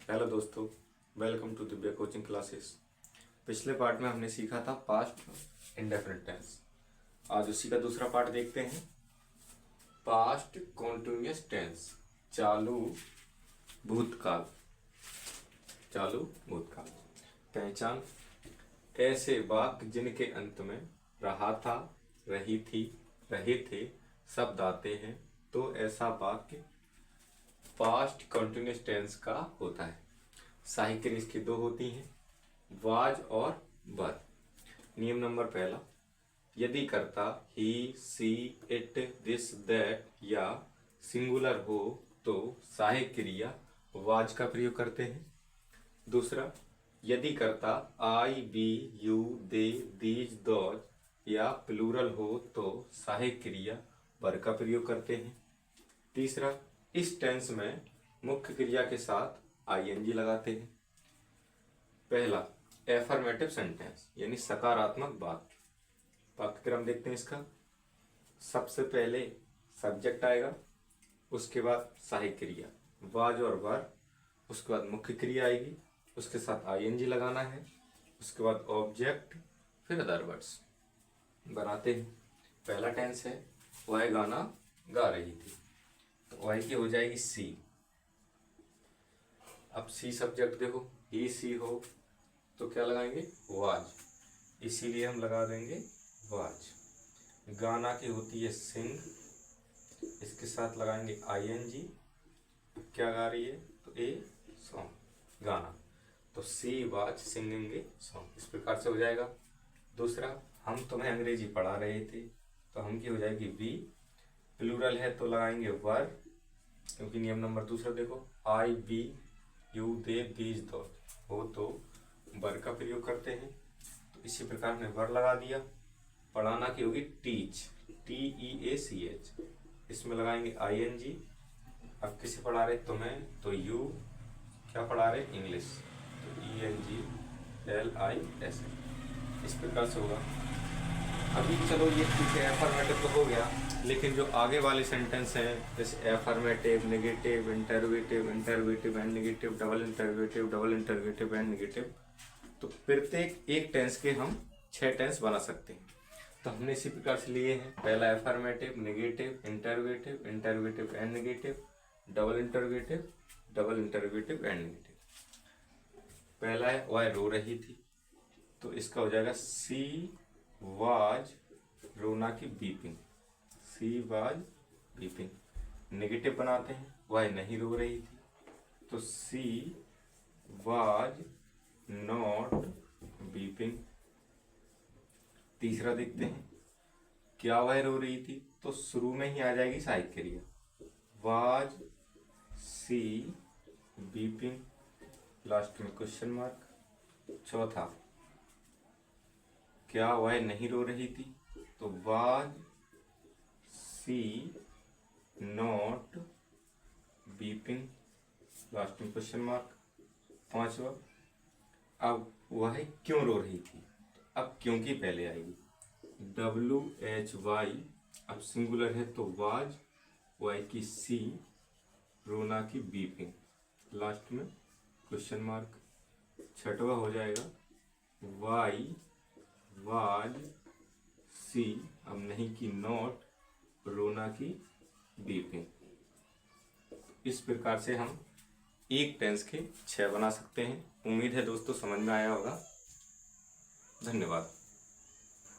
Hello दोस्तों, welcome to Divya coaching classes. पिछले part में हमने सीखा था पास्ट इंडेफिनिट टेंस। आज उसी का दूसरा पार्ट देखते हैं, पास्ट कॉन्टिन्यूअस टेंस, चालू भूतकाल। चालू भूतकाल। पहचान: ऐसे वाक्य जिनके अंत में रहा था, रही थी, रहे थे शब्द आते हैं तो ऐसा वाक्य पास्ट कंटिन्यूअस टेंस का होता है। सहायक इसकी दो होती हैं, वाज और वर। नियम नंबर पहला, यदि कर्ता ही, सी, इट, दिस, दैट या सिंगुलर हो तो सहायक क्रिया वाज का प्रयोग करते हैं। दूसरा, यदि कर्ता I, we, you, they, these, those या प्लूरल हो तो सहायक क्रिया वर का प्रयोग करते हैं। तीसरा, इस टेंस में मुख्य क्रिया के साथ आईएनजी लगाते हैं। पहला, एफर्मेटिव सेंटेंस यानी सकारात्मक वाक्य। वाक्य क्रम देखते हैं इसका। सबसे पहले सब्जेक्ट आएगा, उसके बाद सहायक क्रिया वाज और वर, उसके बाद मुख्य क्रिया आएगी, उसके साथ आईएनजी लगाना है, उसके बाद ऑब्जेक्ट, फिर अदर वर्ड्स बनाते हैं। पहला टेंस है, वह गाना गा रही थी, तो वह की हो जाएगी सी। अब सी सब्जेक्ट देखो, ही सी हो तो क्या लगाएंगे, वाज, इसीलिए हम लगा देंगे वाज। गाना की होती है सिंग, इसके साथ लगाएंगे आईएनजी। क्या गा रही है, तो ए सॉन्ग, गाना, तो she was singing a song, इस प्रकार से हो जाएगा। दूसरा, हम तुम्हें अंग्रेजी पढ़ा रहे थे, तो हम की हो जाएगी वी। प्लूरल है तो लगाएंगे वर, क्योंकि नियम नंबर दूसरा देखो, I, we, you, they, these, those हो तो वर का प्रयोग करते हैं। तो इसी प्रकार हमने वर लगा दिया। पढ़ाना की होगी टीच, TEACH, इसमें लगाएंगे आईएनजी। अब किसे पढ़ा रहे, तुम्हें, तो यू, क्या पढ़ा रहे, इंग्लिश, तो ENGLIS, इस प्रकार से होगा। अभी चलो ये ठीक है, एफर्मेटिव तो हो गया, लेकिन जो आगे वाले सेंटेंस हैं जैसे affirmative, negative, interrogative, interrogative and negative, double interrogative, double interrogative and negative, तो प्रत्येक एक टेंस के हम 6 टेंस बना सकते हैं। तो हमने इसी प्रकार से लिए हैं, पहला affirmative, negative, interrogative, interrogative and negative, double interrogative, double interrogative and negative. पहला है, वह रो रही थी, तो इसका हो जाएगा सी वाज, रोना की beeping, she was beeping. Negative बनाते हैं, वह नहीं रो रही थी, तो सी वाज नॉट बीपिंग। तीसरा देखते हैं, क्या वह रो रही थी, तो शुरू में ही आ जाएगी सहायक क्रिया, वाज सी बीपिंग, लास्ट में क्वेश्चन मार्क। चौथा, क्या वह नहीं रो रही थी, तो was she not weeping, last में क्वेश्चन मार्क। पांचवा, अब वह क्यों रो रही थी, तो अब क्योंकि पहले आएगी, WHY, अब सिंगुलर है तो वाज, वाई की सी, रोना की बीपिंग, लास्ट में क्वेश्चन मार्क। छठवा हो जाएगा, वाई वाज सी, अब नहीं की नॉट, रोना की बीपिंग। इस प्रकार से हम एक टेंस के 6 बना सकते हैं। उम्मीद है दोस्तों समझ में आया होगा। धन्यवाद।